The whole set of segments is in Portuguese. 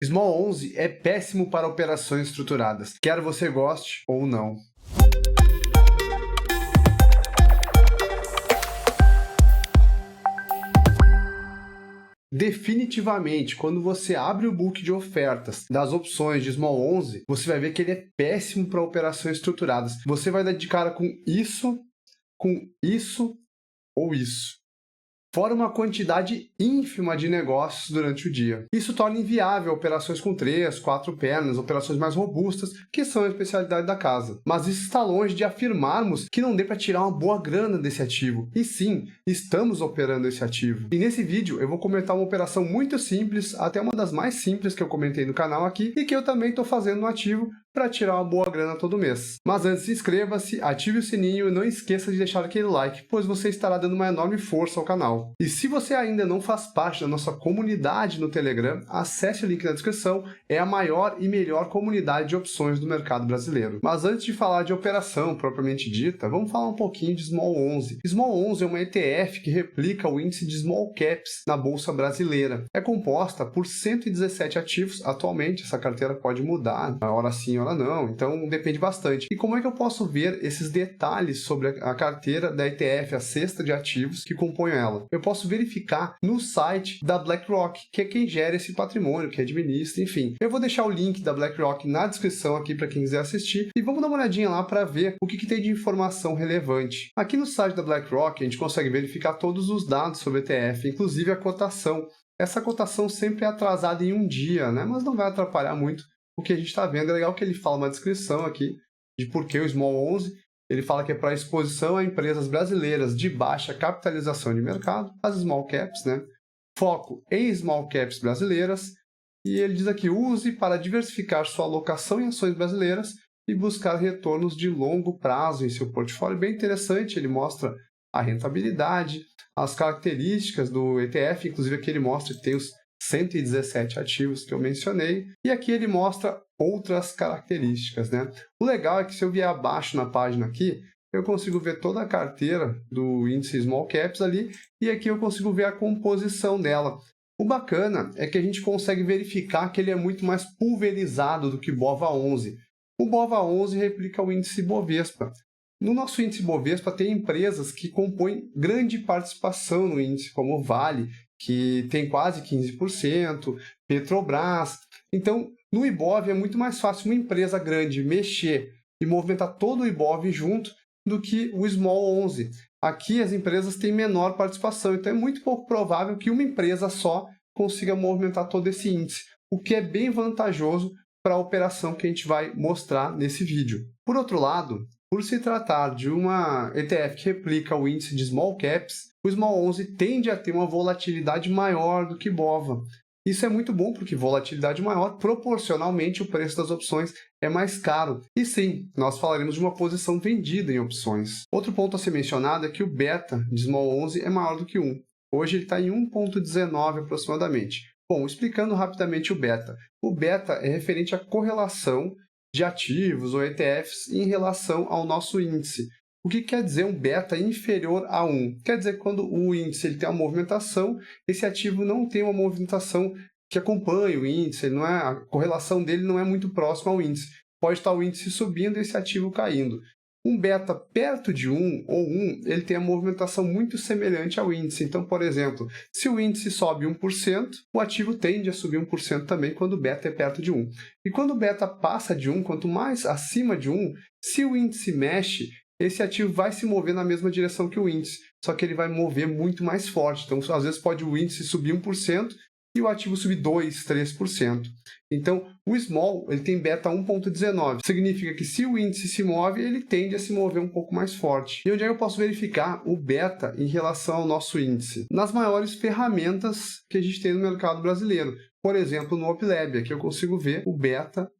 Small 11 é péssimo para operações estruturadas, quer você goste ou não. Definitivamente, quando você abre o book de ofertas das opções de Small 11, você vai ver que ele é péssimo para operações estruturadas. Você vai dar de cara com isso ou isso. Fora uma quantidade ínfima de negócios durante o dia. Isso torna inviável operações com 3, 4 pernas, operações mais robustas, que são a especialidade da casa. Mas isso está longe de afirmarmos que não dê para tirar uma boa grana desse ativo. E sim, estamos operando esse ativo. E nesse vídeo eu vou comentar uma operação muito simples, até uma das mais simples que eu comentei no canal aqui, e que eu também estou fazendo no ativo para tirar uma boa grana todo mês. Mas antes, inscreva-se, ative o sininho e não esqueça de deixar aquele like, pois você estará dando uma enorme força ao canal. E se você ainda não faz parte da nossa comunidade no Telegram, acesse o link na descrição, é a maior e melhor comunidade de opções do mercado brasileiro. Mas antes de falar de operação propriamente dita, vamos falar um pouquinho de Small 11. Small 11 é uma ETF que replica o índice de Small Caps na Bolsa Brasileira. É composta por 117 ativos, atualmente essa carteira pode mudar, hora sim, hora não, então depende bastante. E como é que eu posso ver esses detalhes sobre a carteira da ETF, a cesta de ativos que compõem ela? Eu posso verificar no site da BlackRock, que é quem gera esse patrimônio, que administra, enfim. Eu vou deixar o link da BlackRock na descrição aqui para quem quiser assistir e vamos dar uma olhadinha lá para ver o que tem de informação relevante. Aqui no site da BlackRock a gente consegue verificar todos os dados sobre o ETF, inclusive a cotação. Essa cotação sempre é atrasada em um dia, né? Mas não vai atrapalhar muito o que a gente está vendo. É legal que ele fala uma descrição aqui de por que o Small 11. Ele fala que é para exposição a empresas brasileiras de baixa capitalização de mercado, as small caps, né? Foco em small caps brasileiras. E ele diz aqui, use para diversificar sua alocação em ações brasileiras e buscar retornos de longo prazo em seu portfólio. Bem interessante, ele mostra a rentabilidade, as características do ETF, inclusive aqui ele mostra que tem os 117 ativos que eu mencionei, e aqui ele mostra outras características, né? O legal é que se eu vier abaixo na página aqui, eu consigo ver toda a carteira do índice Small Caps ali, e aqui eu consigo ver a composição dela. O bacana é que a gente consegue verificar que ele é muito mais pulverizado do que o BOVA11. O BOVA11 replica o índice Bovespa. No nosso índice Bovespa tem empresas que compõem grande participação no índice, como Vale, que tem quase 15%, Petrobras. Então, no IBOV é muito mais fácil uma empresa grande mexer e movimentar todo o IBOV junto do que o Small 11. Aqui as empresas têm menor participação, então é muito pouco provável que uma empresa só consiga movimentar todo esse índice, o que é bem vantajoso para a operação que a gente vai mostrar nesse vídeo. Por outro lado, por se tratar de uma ETF que replica o índice de Small Caps, o Small 11 tende a ter uma volatilidade maior do que BOVA. Isso é muito bom porque volatilidade maior, proporcionalmente o preço das opções é mais caro. E sim, nós falaremos de uma posição vendida em opções. Outro ponto a ser mencionado é que o beta de Small 11 é maior do que 1. Hoje ele está em 1,19 aproximadamente. Bom, explicando rapidamente o beta. O beta é referente à correlação de ativos ou ETFs em relação ao nosso índice. O que quer dizer um beta inferior a 1? Quer dizer que quando o índice ele tem uma movimentação, esse ativo não tem uma movimentação que acompanhe o índice, a correlação dele não é muito próxima ao índice. Pode estar o índice subindo e esse ativo caindo. Um beta perto de 1 ou 1, ele tem a movimentação muito semelhante ao índice. Então, por exemplo, se o índice sobe 1%, o ativo tende a subir 1% também quando o beta é perto de 1. E quando o beta passa de 1, quanto mais acima de 1, se o índice mexe, esse ativo vai se mover na mesma direção que o índice, só que ele vai mover muito mais forte. Então, às vezes pode o índice subir 1%, e o ativo subir 2%, 3%. Então, o Small ele tem beta 1,19. Significa que se o índice se move, ele tende a se mover um pouco mais forte. E onde é que eu posso verificar o beta em relação ao nosso índice? Nas maiores ferramentas que a gente tem no mercado brasileiro. Por exemplo, no OpLab, aqui eu consigo ver o beta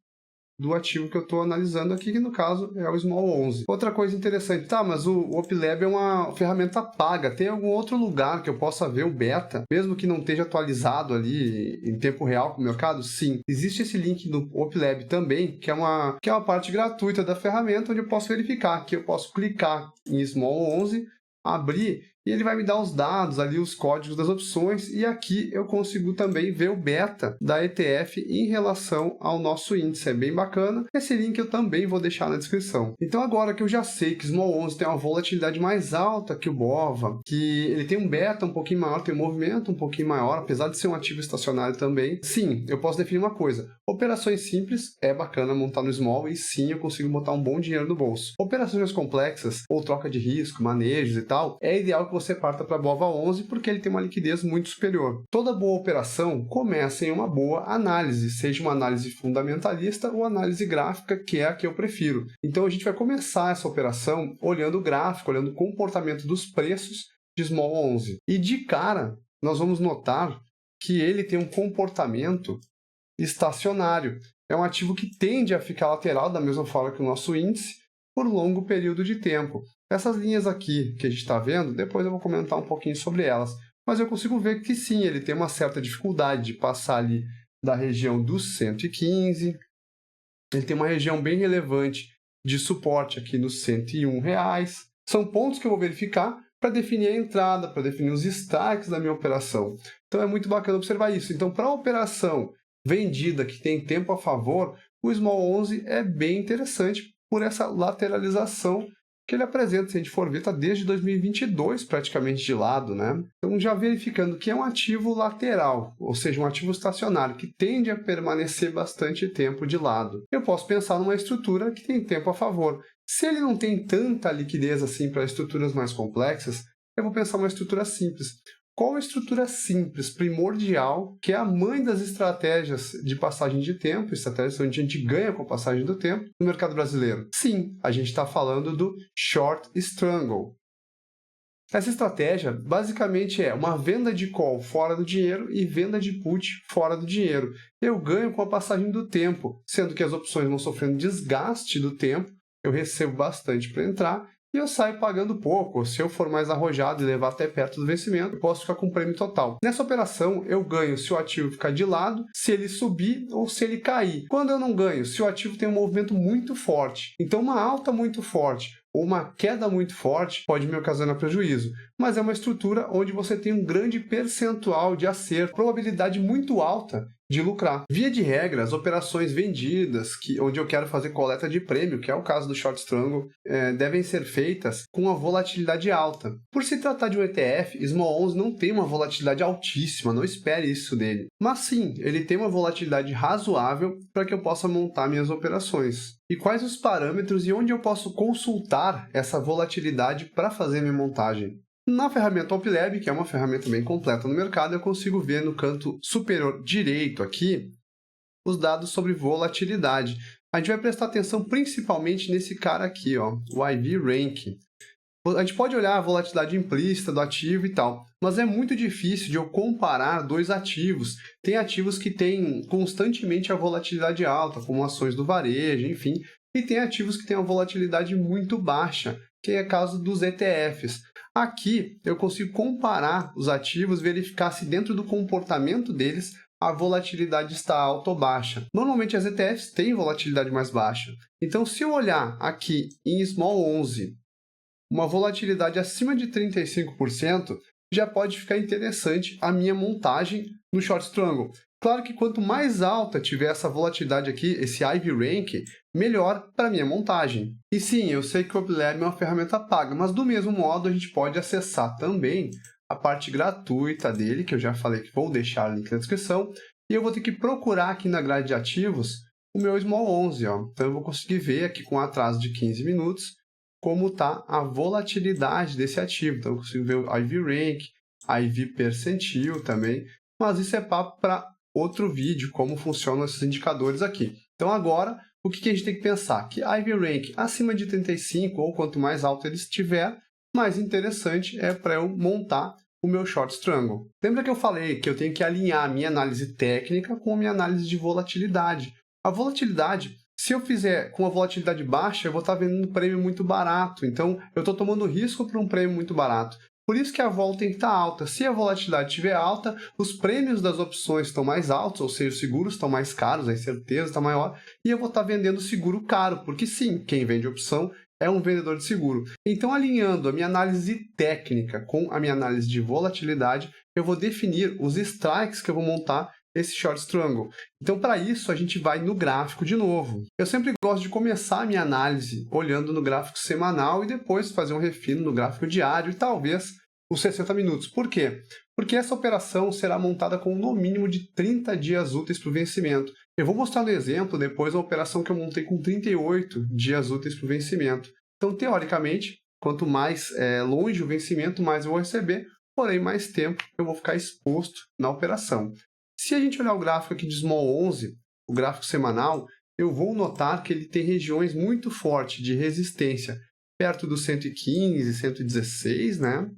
do ativo que eu estou analisando aqui, que no caso é o Small 11. Outra coisa interessante, mas o OpLab é uma ferramenta paga. Tem algum outro lugar que eu possa ver o beta, mesmo que não esteja atualizado ali em tempo real com o mercado? Sim. Existe esse link do OpLab também, que é uma parte gratuita da ferramenta, onde eu posso verificar, que eu posso clicar em Small 11, abrir e ele vai me dar os dados ali, os códigos das opções, e aqui eu consigo também ver o beta da ETF em relação ao nosso índice. É bem bacana. Esse link eu também vou deixar na descrição. Então agora que eu já sei que o Small 11 tem uma volatilidade mais alta que o BOVA, que ele tem um beta um pouquinho maior, tem um movimento um pouquinho maior, apesar de ser um ativo estacionário também, sim, eu posso definir uma coisa. Operações simples é bacana montar no Small e sim, eu consigo botar um bom dinheiro no bolso. Operações mais complexas, ou troca de risco, manejos e tal, é ideal que você parta para BOVA 11 porque ele tem uma liquidez muito superior. Toda boa operação começa em uma boa análise, seja uma análise fundamentalista ou análise gráfica, que é a que eu prefiro. Então a gente vai começar essa operação olhando o gráfico, olhando o comportamento dos preços de Small 11. E de cara, nós vamos notar que ele tem um comportamento estacionário. É um ativo que tende a ficar lateral da mesma forma que o nosso índice por longo período de tempo. Essas linhas aqui que a gente está vendo, depois eu vou comentar um pouquinho sobre elas, mas eu consigo ver que sim, ele tem uma certa dificuldade de passar ali da região dos 115, ele tem uma região bem relevante de suporte aqui nos R$ 101. São pontos que eu vou verificar para definir a entrada, para definir os strikes da minha operação. Então é muito bacana observar isso. Então, para a operação vendida que tem tempo a favor, o Small 11 é bem interessante por essa lateralização que ele apresenta. Se a gente for ver, está desde 2022 praticamente de lado, né? Então, já verificando que é um ativo lateral, ou seja, um ativo estacionário, que tende a permanecer bastante tempo de lado. Eu posso pensar numa estrutura que tem tempo a favor. Se ele não tem tanta liquidez assim para estruturas mais complexas, eu vou pensar uma estrutura simples. Qual a estrutura simples, primordial, que é a mãe das estratégias de passagem de tempo, estratégias onde a gente ganha com a passagem do tempo no mercado brasileiro? Sim, a gente está falando do Short Strangle. Essa estratégia basicamente é uma venda de call fora do dinheiro e venda de put fora do dinheiro. Eu ganho com a passagem do tempo, sendo que as opções vão sofrendo desgaste do tempo, eu recebo bastante para entrar, e eu saio pagando pouco. Se eu for mais arrojado e levar até perto do vencimento, eu posso ficar com prêmio total. Nessa operação, eu ganho se o ativo ficar de lado, se ele subir ou se ele cair. Quando eu não ganho, se o ativo tem um movimento muito forte. Então, uma alta muito forte ou uma queda muito forte pode me ocasionar prejuízo, mas é uma estrutura onde você tem um grande percentual de acerto, probabilidade muito alta de lucrar. Via de regra, as operações vendidas, onde eu quero fazer coleta de prêmio, que é o caso do Short Strangle, devem ser feitas com uma volatilidade alta. Por se tratar de um ETF, Small 11 não tem uma volatilidade altíssima, não espere isso dele. Mas sim, ele tem uma volatilidade razoável para que eu possa montar minhas operações. E quais os parâmetros e onde eu posso consultar essa volatilidade para fazer minha montagem? Na ferramenta OpLab, que é uma ferramenta bem completa no mercado, eu consigo ver no canto superior direito aqui os dados sobre volatilidade. A gente vai prestar atenção principalmente nesse cara aqui, ó, o IV Rank. A gente pode olhar a volatilidade implícita do ativo e tal, mas é muito difícil de eu comparar dois ativos. Tem ativos que têm constantemente a volatilidade alta, como ações do varejo, enfim, e tem ativos que têm uma volatilidade muito baixa, que é o caso dos ETFs. Aqui eu consigo comparar os ativos, verificar se dentro do comportamento deles a volatilidade está alta ou baixa. Normalmente as ETFs têm volatilidade mais baixa. Então, se eu olhar aqui em Small 11, uma volatilidade acima de 35%, já pode ficar interessante a minha montagem no Short Strangle. Claro que quanto mais alta tiver essa volatilidade aqui, esse IV Rank, melhor para a minha montagem. E sim, eu sei que o OpLab é uma ferramenta paga, mas do mesmo modo a gente pode acessar também a parte gratuita dele, que eu já falei que vou deixar o link na descrição, e eu vou ter que procurar aqui na grade de ativos o meu Small 11. Ó. Então eu vou conseguir ver aqui com atraso de 15 minutos como está a volatilidade desse ativo. Então eu consigo ver o IV Rank, IV Percentil também, mas isso é papo para outro vídeo, como funcionam esses indicadores aqui. Então agora, o que a gente tem que pensar? Que IV Rank acima de 35, ou quanto mais alto ele estiver, mais interessante é para eu montar o meu Short Strangle. Lembra que eu falei que eu tenho que alinhar a minha análise técnica com a minha análise de volatilidade. A volatilidade, se eu fizer com a volatilidade baixa, eu vou estar vendendo um prêmio muito barato. Então, eu estou tomando risco para um prêmio muito barato. Por isso que a vol tem que estar alta. Se a volatilidade estiver alta, os prêmios das opções estão mais altos, ou seja, os seguros estão mais caros, a incerteza está maior, e eu vou estar vendendo seguro caro, porque sim, quem vende opção é um vendedor de seguro. Então, alinhando a minha análise técnica com a minha análise de volatilidade, eu vou definir os strikes que eu vou montar esse short triangle. Então, para isso, a gente vai no gráfico de novo. Eu sempre gosto de começar a minha análise olhando no gráfico semanal e depois fazer um refino no gráfico diário e talvez os 60 minutos. Por quê? Porque essa operação será montada com no mínimo de 30 dias úteis para o vencimento. Eu vou mostrar no exemplo depois a operação que eu montei com 38 dias úteis para o vencimento. Então, teoricamente, quanto mais longe o vencimento, mais eu vou receber, porém mais tempo eu vou ficar exposto na operação. Se a gente olhar o gráfico aqui de Small 11, o gráfico semanal, eu vou notar que ele tem regiões muito fortes de resistência, perto dos 115, 116, né?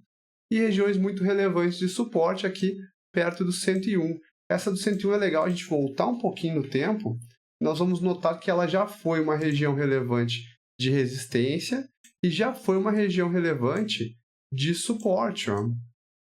E regiões muito relevantes de suporte aqui, perto do 101. Essa do 101 é legal a gente voltar um pouquinho no tempo, nós vamos notar que ela já foi uma região relevante de resistência e já foi uma região relevante de suporte. Ó.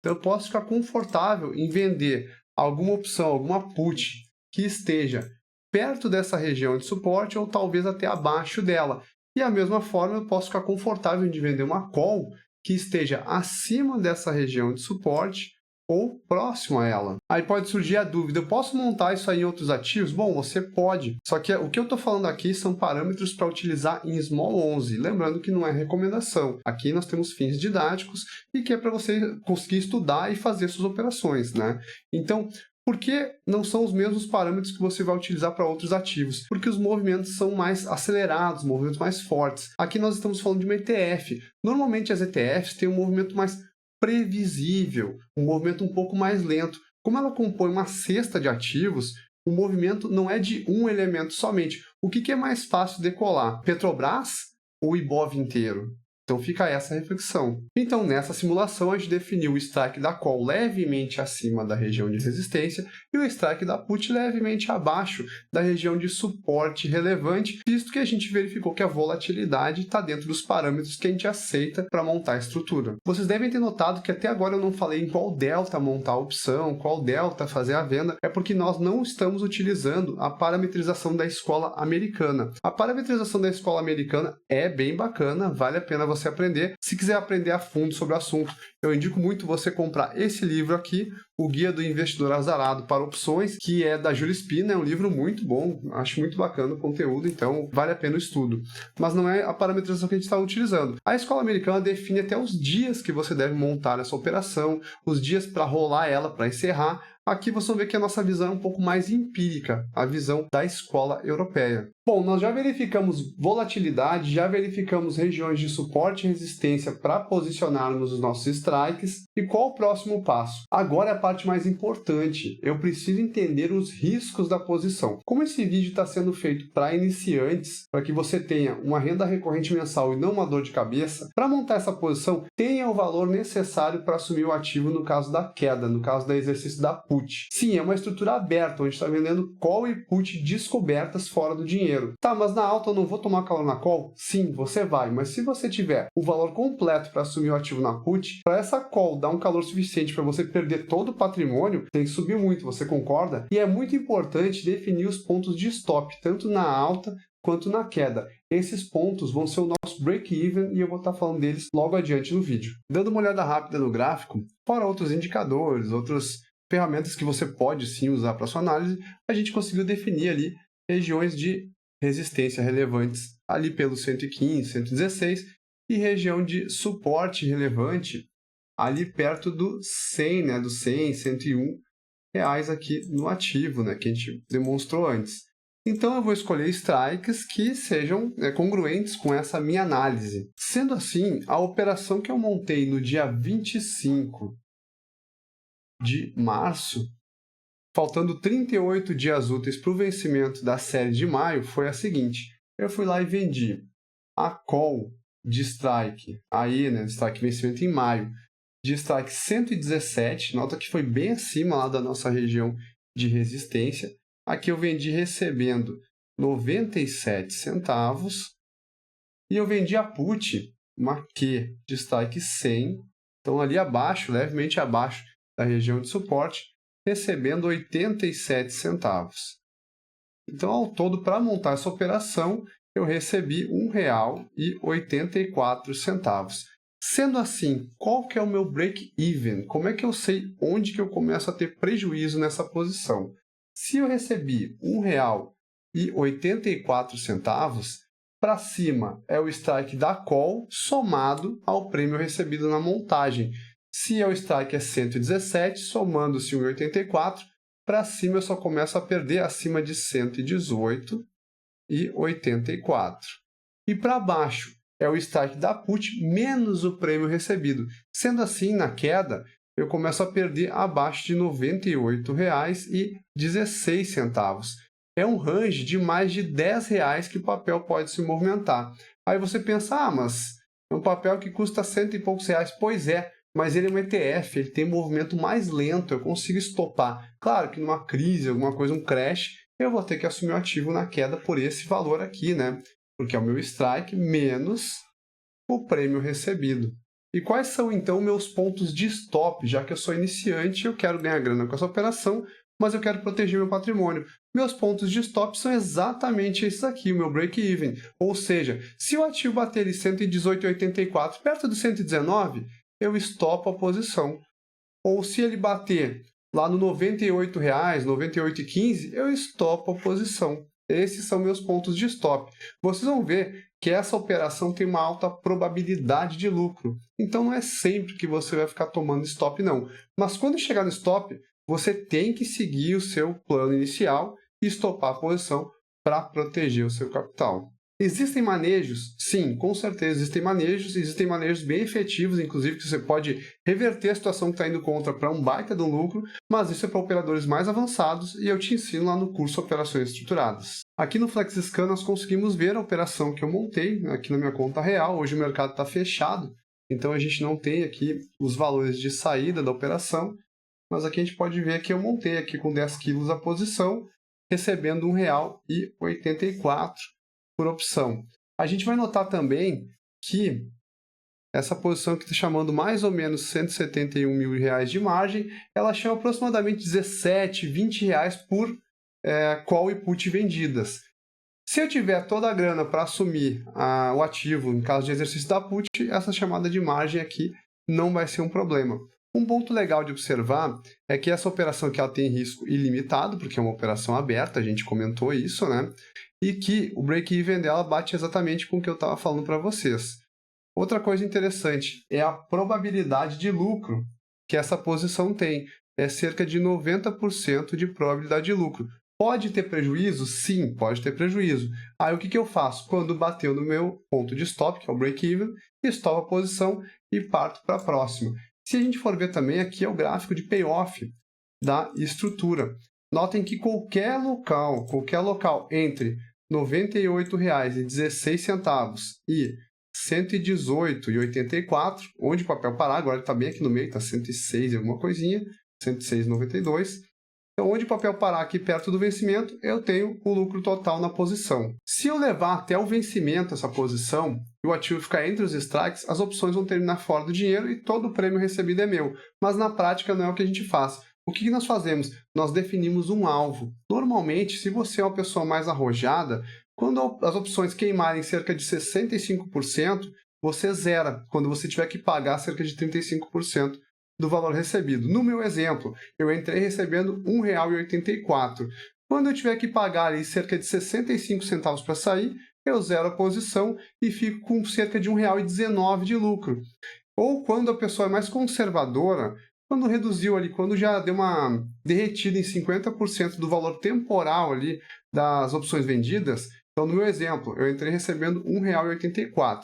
Então, eu posso ficar confortável em vender alguma opção, alguma put que esteja perto dessa região de suporte ou talvez até abaixo dela. E da mesma forma, eu posso ficar confortável em vender uma call que esteja acima dessa região de suporte ou próximo a ela. Aí pode surgir a dúvida, eu posso montar isso aí em outros ativos? Bom, você pode, só que o que eu estou falando aqui são parâmetros para utilizar em Small 11, lembrando que não é recomendação. Aqui nós temos fins didáticos e que é para você conseguir estudar e fazer suas operações, né? Então, por que não são os mesmos parâmetros que você vai utilizar para outros ativos? Porque os movimentos são mais acelerados, movimentos mais fortes. Aqui nós estamos falando de uma ETF. Normalmente as ETFs têm um movimento mais previsível, um movimento um pouco mais lento. Como ela compõe uma cesta de ativos, o movimento não é de um elemento somente. O que é mais fácil decolar? Petrobras ou Ibov inteiro? Então fica essa reflexão. Então, nessa simulação, a gente definiu o strike da call levemente acima da região de resistência e o strike da put levemente abaixo da região de suporte relevante, visto que a gente verificou que a volatilidade está dentro dos parâmetros que a gente aceita para montar a estrutura. Vocês devem ter notado que até agora eu não falei em qual delta montar a opção, qual delta fazer a venda, é porque nós não estamos utilizando a parametrização da escola americana. A parametrização da escola americana é bem bacana, vale a pena você aprender. Se quiser aprender a fundo sobre o assunto, eu indico muito você comprar esse livro aqui, O Guia do Investidor Azarado para Opções, que é da Julia Spina, é um livro muito bom, acho muito bacana o conteúdo, então vale a pena o estudo. Mas não é a parametrização que a gente está utilizando. A escola americana define até os dias que você deve montar essa operação, os dias para rolar ela, para encerrar. Aqui vocês vão ver que a nossa visão é um pouco mais empírica, a visão da escola europeia. Bom, nós já verificamos volatilidade, já verificamos regiões de suporte e resistência para posicionarmos os nossos strikes. E qual o próximo passo? Agora é a parte mais importante. Eu preciso entender os riscos da posição. Como esse vídeo está sendo feito para iniciantes, para que você tenha uma renda recorrente mensal e não uma dor de cabeça, para montar essa posição, tenha o valor necessário para assumir o ativo no caso da queda, no caso do exercício da put. Sim, é uma estrutura aberta, onde está vendendo call e put descobertas fora do dinheiro. Tá, mas na alta eu não vou tomar calor na call? Sim, você vai, mas se você tiver o valor completo para assumir o ativo na put, para essa call dar um calor suficiente para você perder todo o patrimônio, tem que subir muito, você concorda? E é muito importante definir os pontos de stop, tanto na alta quanto na queda. Esses pontos vão ser o nosso break-even e eu vou estar falando deles logo adiante no vídeo. Dando uma olhada rápida no gráfico, fora outros indicadores, outras ferramentas que você pode sim usar para sua análise, a gente conseguiu definir ali regiões de resistência relevantes ali pelo 115, 116 e região de suporte relevante ali perto do 100, né, do 100, 101 reais aqui no ativo, né, que a gente demonstrou antes. Então eu vou escolher strikes que sejam congruentes com essa minha análise. Sendo assim, a operação que eu montei no dia 25 de março, faltando 38 dias úteis para o vencimento da série de maio, foi a seguinte. Eu fui lá e vendi a call de strike, aí, né, strike vencimento em maio, de strike 117, nota que foi bem acima lá da nossa região de resistência. Aqui eu vendi recebendo 97 centavos e eu vendi a put, uma Q de strike 100, então ali abaixo, levemente abaixo da região de suporte, recebendo 87 centavos. Então, ao todo, para montar essa operação, eu recebi R$ 1,84. Sendo assim, qual que é o meu break-even? Como é que eu sei onde que eu começo a ter prejuízo nessa posição? Se eu recebi R$ 1,84, para cima é o strike da call somado ao prêmio recebido na montagem. Se o strike é 117, somando-se 1,84, para cima eu só começo a perder acima de 118,84. E para baixo é o strike da put menos o prêmio recebido. Sendo assim, na queda, eu começo a perder abaixo de R$ 98,16. É um range de mais de R$ 10 que o papel pode se movimentar. Aí você pensa, mas é um papel que custa cento e poucos reais. Pois é, mas ele é um ETF, ele tem movimento mais lento, eu consigo estopar. Claro que numa crise, alguma coisa, um crash, eu vou ter que assumir o ativo na queda por esse valor aqui, né? Porque é o meu strike menos o prêmio recebido. E quais são, então, meus pontos de stop? Já que eu sou iniciante, eu quero ganhar grana com essa operação, mas eu quero proteger meu patrimônio. Meus pontos de stop são exatamente esses aqui, o meu break-even. Ou seja, se o ativo bater em 118,84, perto do 119, eu estopo a posição. Ou se ele bater lá no R$ 98, R$ 98,15, eu estopo a posição. Esses são meus pontos de stop. Vocês vão ver que essa operação tem uma alta probabilidade de lucro. Então, não é sempre que você vai ficar tomando stop, não. Mas quando chegar no stop, você tem que seguir o seu plano inicial e estopar a posição para proteger o seu capital. Existem manejos? Sim, com certeza existem manejos bem efetivos, inclusive que você pode reverter a situação que está indo contra para um baita de um lucro, mas isso é para operadores mais avançados e eu te ensino lá no curso Operações Estruturadas. Aqui no FlexScan nós conseguimos ver a operação que eu montei aqui na minha conta real. Hoje o mercado está fechado, então a gente não tem aqui os valores de saída da operação, mas aqui a gente pode ver que eu montei aqui com 10 quilos a posição, recebendo R$ 1,84 por opção. A gente vai notar também que essa posição que está chamando mais ou menos R$ 171 mil de margem, ela chama aproximadamente R$ 17, R$ 20 por call e put vendidas. Se eu tiver toda a grana para assumir o ativo em caso de exercício da put, essa chamada de margem aqui não vai ser um problema. Um ponto legal de observar é que essa operação aqui ela tem risco ilimitado, porque é uma operação aberta, a gente comentou isso, né? E que o break-even dela bate exatamente com o que eu estava falando para vocês. Outra coisa interessante é a probabilidade de lucro que essa posição tem. É cerca de 90% de probabilidade de lucro. Pode ter prejuízo? Sim, pode ter prejuízo. Aí o que eu faço? Quando bateu no meu ponto de stop, que é o break-even, estopo a posição e parto para a próxima. Se a gente for ver também, aqui é o gráfico de payoff da estrutura. Notem que qualquer local entre R$ 98,16 e R$ 118,84, onde o papel parar, agora ele está bem aqui no meio, está 106 e alguma coisinha, 106,92. Então, onde o papel parar aqui perto do vencimento, eu tenho o lucro total na posição. Se eu levar até o vencimento essa posição e o ativo ficar entre os strikes, as opções vão terminar fora do dinheiro e todo o prêmio recebido é meu. Mas na prática não é o que a gente faz. O que nós fazemos? Nós definimos um alvo. Normalmente, se você é uma pessoa mais arrojada, quando as opções queimarem cerca de 65%, você zera, quando você tiver que pagar cerca de 35% do valor recebido. No meu exemplo, eu entrei recebendo R$ 1,84. Quando eu tiver que pagar ali cerca de 65 centavos para sair, eu zero a posição e fico com cerca de R$ 1,19 de lucro. Ou quando a pessoa é mais conservadora, quando reduziu ali, quando já deu uma derretida em 50% do valor temporal ali das opções vendidas, então no meu exemplo, eu entrei recebendo R$ 1,84.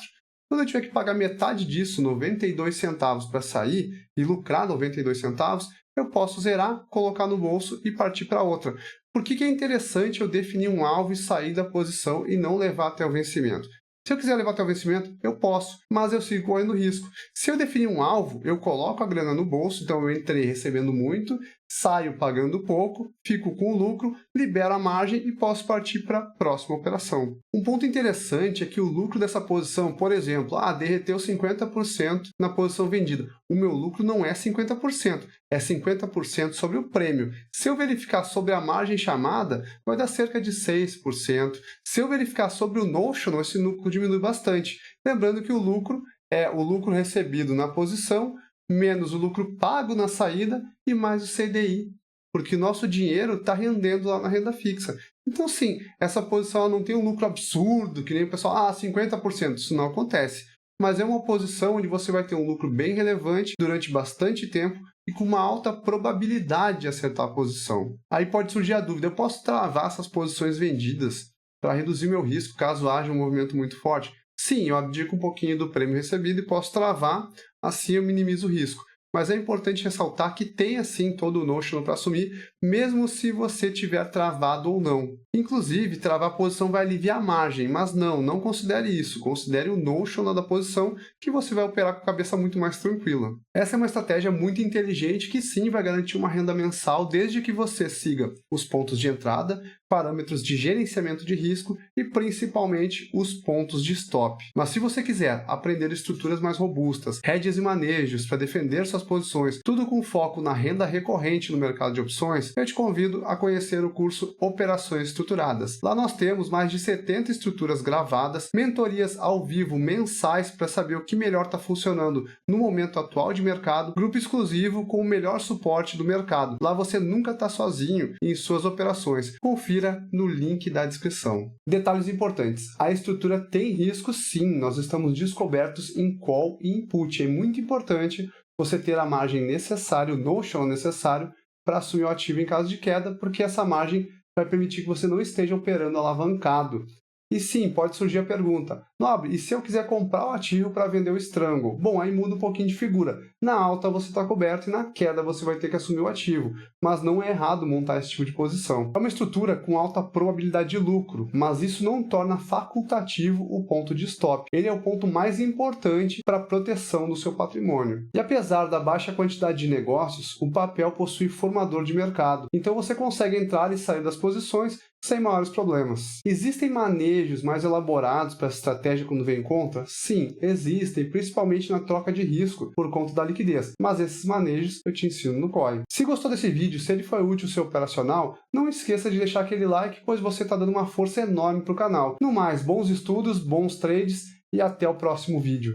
Quando eu tiver que pagar metade disso, 92 centavos para sair e lucrar 92 centavos, eu posso zerar, colocar no bolso e partir para outra. Por que é interessante eu definir um alvo e sair da posição e não levar até o vencimento? Se eu quiser levar até o vencimento, eu posso, mas eu sigo correndo risco. Se eu definir um alvo, eu coloco a grana no bolso, então eu entrei recebendo muito, saio pagando pouco, fico com o lucro, libero a margem e posso partir para a próxima operação. Um ponto interessante é que o lucro dessa posição, por exemplo, derreteu 50% na posição vendida. O meu lucro não é 50%, é 50% sobre o prêmio. Se eu verificar sobre a margem chamada, vai dar cerca de 6%. Se eu verificar sobre o notional, esse lucro diminui bastante. Lembrando que o lucro é o lucro recebido na posição, menos o lucro pago na saída e mais o CDI, porque o nosso dinheiro está rendendo lá na renda fixa. Então, sim, essa posição ela não tem um lucro absurdo, que nem o pessoal, 50%, isso não acontece. Mas é uma posição onde você vai ter um lucro bem relevante durante bastante tempo e com uma alta probabilidade de acertar a posição. Aí pode surgir a dúvida, eu posso travar essas posições vendidas para reduzir meu risco caso haja um movimento muito forte? Sim, eu abdico um pouquinho do prêmio recebido e posso travar, assim eu minimizo o risco. Mas é importante ressaltar que tem, assim, todo o notional para assumir, mesmo se você tiver travado ou não. Inclusive, travar a posição vai aliviar a margem, mas não considere isso. Considere o notional da posição, que você vai operar com a cabeça muito mais tranquila. Essa é uma estratégia muito inteligente que, sim, vai garantir uma renda mensal desde que você siga os pontos de entrada, parâmetros de gerenciamento de risco e, principalmente, os pontos de stop. Mas se você quiser aprender estruturas mais robustas, hedges e manejos para defender suas posições, tudo com foco na renda recorrente no mercado de opções, eu te convido a conhecer o curso Operações Estruturadas. Lá nós temos mais de 70 estruturas gravadas, mentorias ao vivo mensais para saber o que melhor está funcionando no momento atual de mercado, grupo exclusivo com o melhor suporte do mercado. Lá você nunca está sozinho em suas operações. Confira no link da descrição. Detalhes importantes. A estrutura tem risco, sim. Nós estamos descobertos em call e input. É muito importante você ter a margem necessária, o notional necessário, para assumir o ativo em caso de queda, porque essa margem vai permitir que você não esteja operando alavancado. E sim, pode surgir a pergunta, Nobre, e se eu quiser comprar o ativo para vender o strangle? Bom, aí muda um pouquinho de figura. Na alta você está coberto e na queda você vai ter que assumir o ativo, mas não é errado montar esse tipo de posição. É uma estrutura com alta probabilidade de lucro, mas isso não torna facultativo o ponto de stop. Ele é o ponto mais importante para a proteção do seu patrimônio. E apesar da baixa quantidade de negócios, o papel possui formador de mercado, então você consegue entrar e sair das posições sem maiores problemas. Existem manejos mais elaborados para essa estratégia quando vem contra? Sim, existem, principalmente na troca de risco por conta da liquidez, mas esses manejos eu te ensino no COI. Se gostou desse vídeo, se ele foi útil ao seu operacional, não esqueça de deixar aquele like, pois você está dando uma força enorme para o canal. No mais, bons estudos, bons trades e até o próximo vídeo.